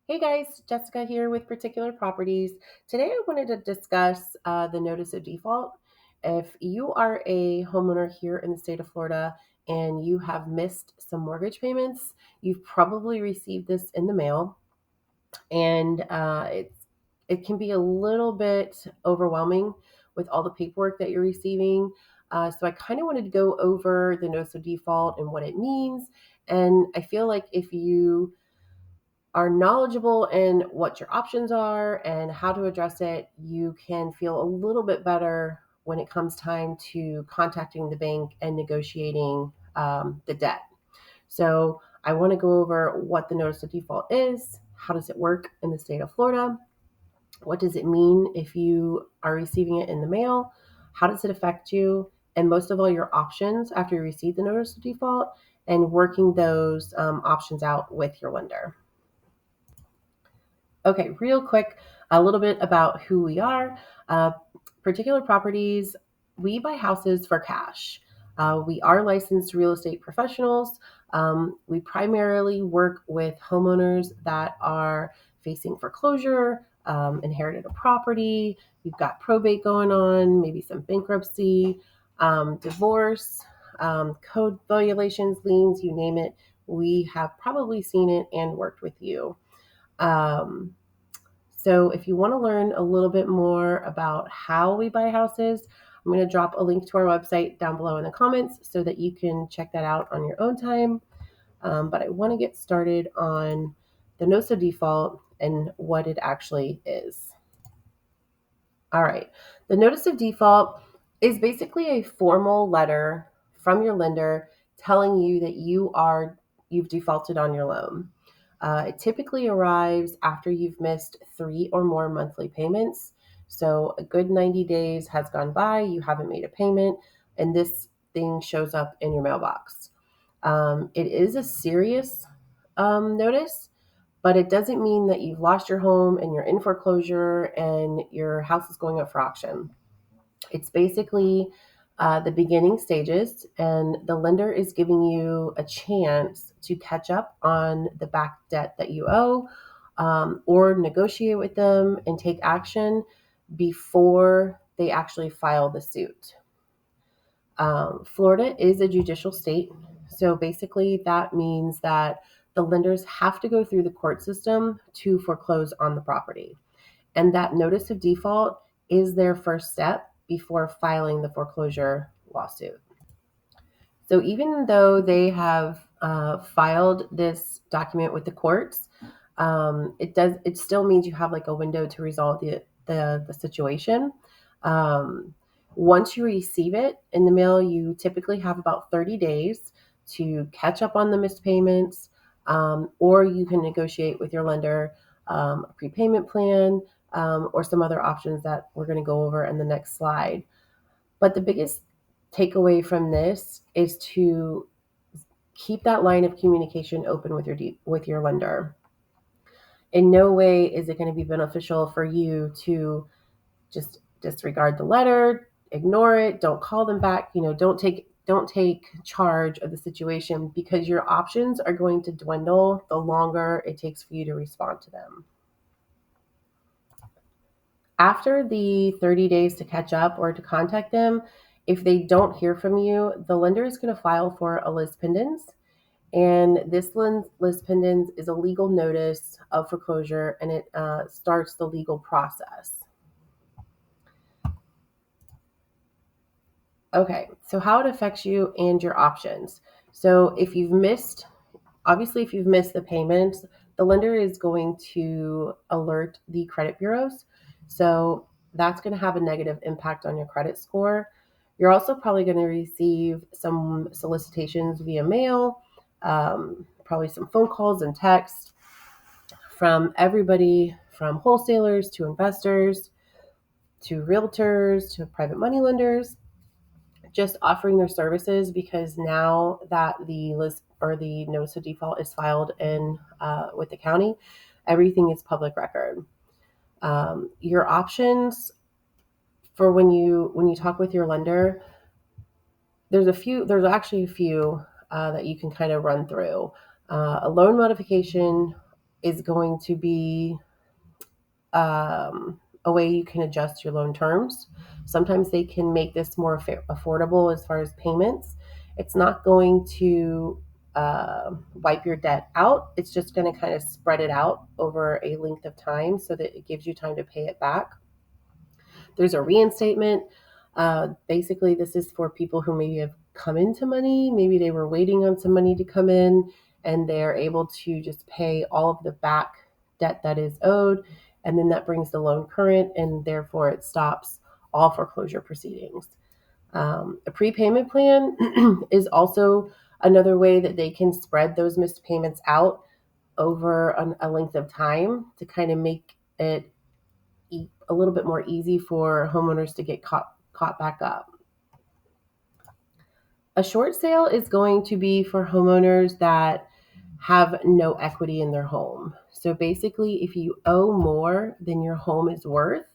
Hey guys, Jessica here with Particular Properties. Today I wanted to discuss the notice of default. If you are a homeowner here in the state of Florida and you have missed some mortgage payments, you've probably received this in the mail, and it can be a little bit overwhelming with all the paperwork that you're receiving. So I kind of wanted to go over the notice of default and what it means. And I feel like if you are knowledgeable in what your options are and how to address it, you can feel a little bit better when it comes time to contacting the bank and negotiating the debt. So I want to go over what the notice of default is, how does it work in the state of Florida, what does it mean if you are receiving it in the mail, how does it affect you, and most of all, your options after you receive the notice of default and working those options out with your lender. Okay, real quick, a little bit about who we are. Uh, Particular Properties, we buy houses for cash. We are licensed real estate professionals. We primarily work with homeowners that are facing foreclosure, inherited a property, you've got probate going on, maybe some bankruptcy, divorce, code violations, liens, you name it. We have probably seen it and worked with you. Um, so if you want to learn a little bit more about how we buy houses, I'm going to drop a link to our website down below in the comments so that you can check that out on your own time. But I want to get started on the notice of default and what it actually is. All right. The notice of default is basically a formal letter from your lender telling you that you've defaulted on your loan. It typically arrives after you've missed 3 or more monthly payments. So a good 90 days has gone by, you haven't made a payment, and this thing shows up in your mailbox. It is a serious notice, but it doesn't mean that you've lost your home and you're in foreclosure and your house is going up for auction. It's basically the beginning stages, and the lender is giving you a chance to catch up on the back debt that you owe, or negotiate with them and take action before they actually file the suit. Florida is a judicial state, so basically that means that the lenders have to go through the court system to foreclose on the property. And that notice of default is their first step before filing the foreclosure lawsuit. So even though they have filed this document with the courts, it still means you have like a window to resolve the situation. Um, Once you receive it in the mail, you typically have about 30 days to catch up on the missed payments, or you can negotiate with your lender a prepayment plan, or some other options that we're going to go over in the next slide. But the biggest takeaway from this is to keep that line of communication open with your lender. In no way is it going to be beneficial for you to just disregard the letter, ignore it, don't call them back, don't take charge of the situation, because your options are going to dwindle the longer it takes for you to respond to them. After the 30 days to catch up or to contact them, if they don't hear from you, the lender is going to file for a lis pendens. And this lis pendens is a legal notice of foreclosure, and it starts the legal process. Okay, so how it affects you and your options. So if you've missed the payments, the lender is going to alert the credit bureaus. So that's going to have a negative impact on your credit score. You're also probably going to receive some solicitations via mail, probably some phone calls and texts from everybody from wholesalers to investors to realtors to private money lenders, just offering their services, because now that the list or the notice of default is filed in with the county, everything is public record. Your options for when you talk with your lender, there's actually a few that you can kind of run through. A loan modification is going to be a way you can adjust your loan terms. Sometimes they can make this more affordable as far as payments. It's not going to wipe your debt out. It's just going to kind of spread it out over a length of time so that it gives you time to pay it back. There's a reinstatement. Basically, this is for people who maybe have come into money. Maybe they were waiting on some money to come in and they're able to just pay all of the back debt that is owed. And then that brings the loan current and therefore it stops all foreclosure proceedings. A prepayment plan is also another way that they can spread those missed payments out over a length of time to kind of make it a little bit more easy for homeowners to get caught back up. A short sale is going to be for homeowners that have no equity in their home. So basically, if you owe more than your home is worth,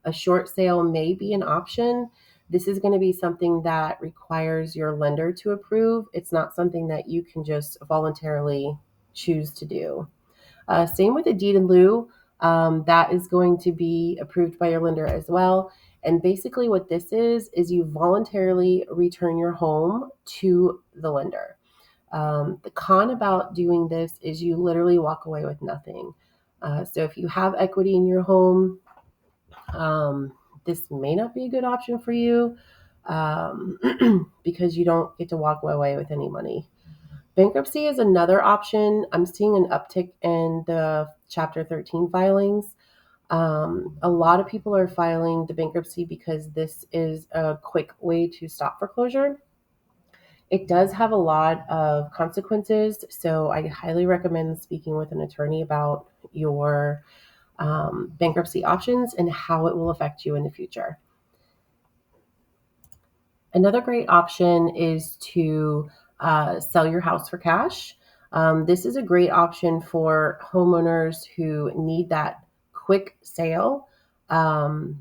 a short sale may be an option. This is going to be something that requires your lender to approve. It's not something that you can just voluntarily choose to do. Same with a deed in lieu. That is going to be approved by your lender as well. And basically, what this is you voluntarily return your home to the lender. The con about doing this is you literally walk away with nothing. So if you have equity in your home, this may not be a good option for you because you don't get to walk away with any money. Bankruptcy is another option. I'm seeing an uptick in the Chapter 13 filings. A lot of people are filing the bankruptcy because this is a quick way to stop foreclosure. It does have a lot of consequences, so I highly recommend speaking with an attorney about your bankruptcy options and how it will affect you in the future. Another great option is to sell your house for cash. This is a great option for homeowners who need that quick sale.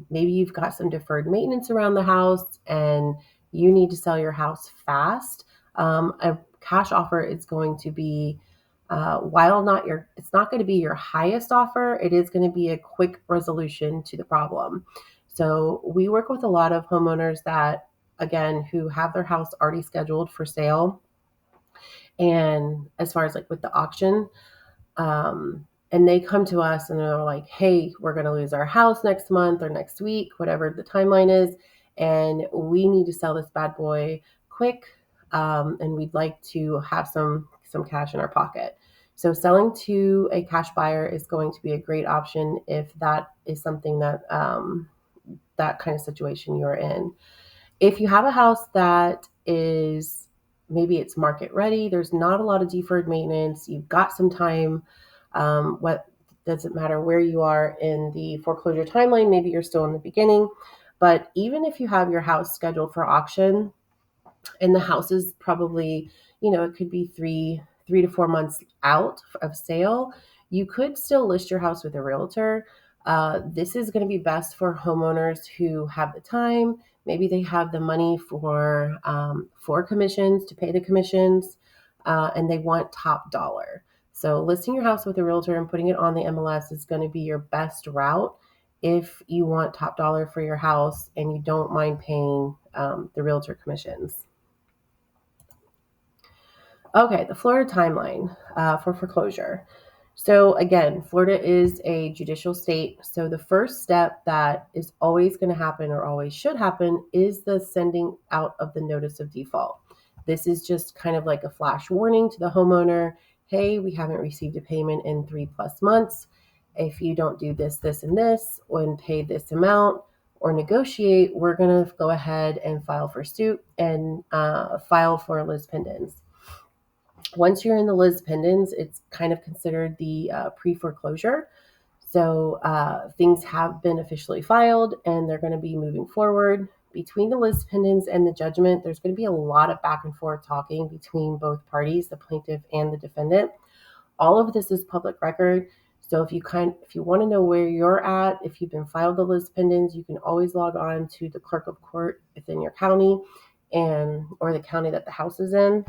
Maybe you've got some deferred maintenance around the house and you need to sell your house fast. A cash offer is going to be, while not it's not going to be your highest offer, it is going to be a quick resolution to the problem. So we work with a lot of homeowners that, again, who have their house already scheduled for sale. And as far as like with the auction, and they come to us and they're like, hey, we're going to lose our house next month or next week, whatever the timeline is. And we need to sell this bad boy quick. And we'd like to have some cash in our pocket. So selling to a cash buyer is going to be a great option if that is something that that kind of situation you're in. If you have a house that is maybe it's market ready, there's not a lot of deferred maintenance, you've got some time, what doesn't matter where you are in the foreclosure timeline, maybe you're still in the beginning, but even if you have your house scheduled for auction and the house is probably, it could be three to 4 months out of sale, you could still list your house with a realtor. This is going to be best for homeowners who have the time. Maybe they have the money for commissions, to pay the commissions, and they want top dollar. So listing your house with a realtor and putting it on the MLS is going to be your best route if you want top dollar for your house and you don't mind paying the realtor commissions. Okay, the Florida timeline for foreclosure. So again, Florida is a judicial state. So the first step that is always going to happen or always should happen is the sending out of the notice of default. This is just kind of like a flash warning to the homeowner. Hey, we haven't received a payment in 3+ months. If you don't do this, this, and this, and pay this amount or negotiate, we're going to go ahead and file for suit and file for lis pendens. Once you're in the lis pendens, it's kind of considered the pre-foreclosure. So things have been officially filed and they're going to be moving forward. Between the lis pendens and the judgment, there's going to be a lot of back and forth talking between both parties, the plaintiff and the defendant. All of this is public record. So if you want to know where you're at, if you've been filed the lis pendens, you can always log on to the clerk of court within your county or the county that the house is in.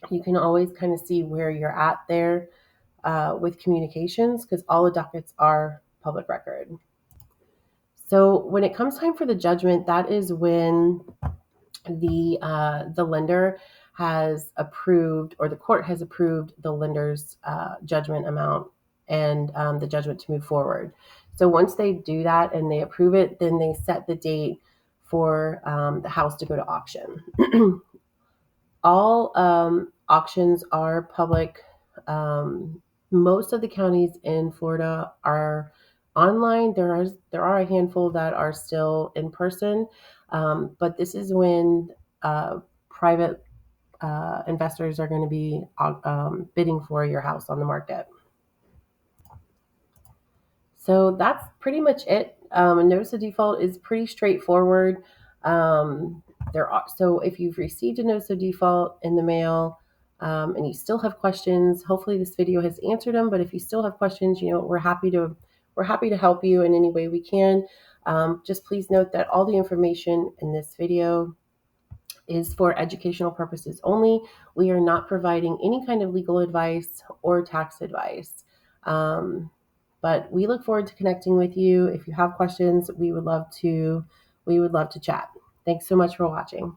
You can always kind of see where you're at there. with communications because all the dockets are public record. So when it comes time for the judgment, that is when the lender has approved, or the court has approved, the lender's judgment amount and the judgment to move forward. So once they do that and they approve it, then they set the date for the house to go to auction. All auctions are public. Most of the counties in Florida are online. There are a handful that are still in person, but this is when private investors are going to be bidding for your house on the market. So that's pretty much it. A notice of default is pretty straightforward. So if you've received a notice of default in the mail and you still have questions, hopefully this video has answered them. But if you still have questions, we're happy to help you in any way we can. Just please note that all the information in this video is for educational purposes only. We are not providing any kind of legal advice or tax advice. But we look forward to connecting with you. If you have questions, we would love to chat. Thanks so much for watching.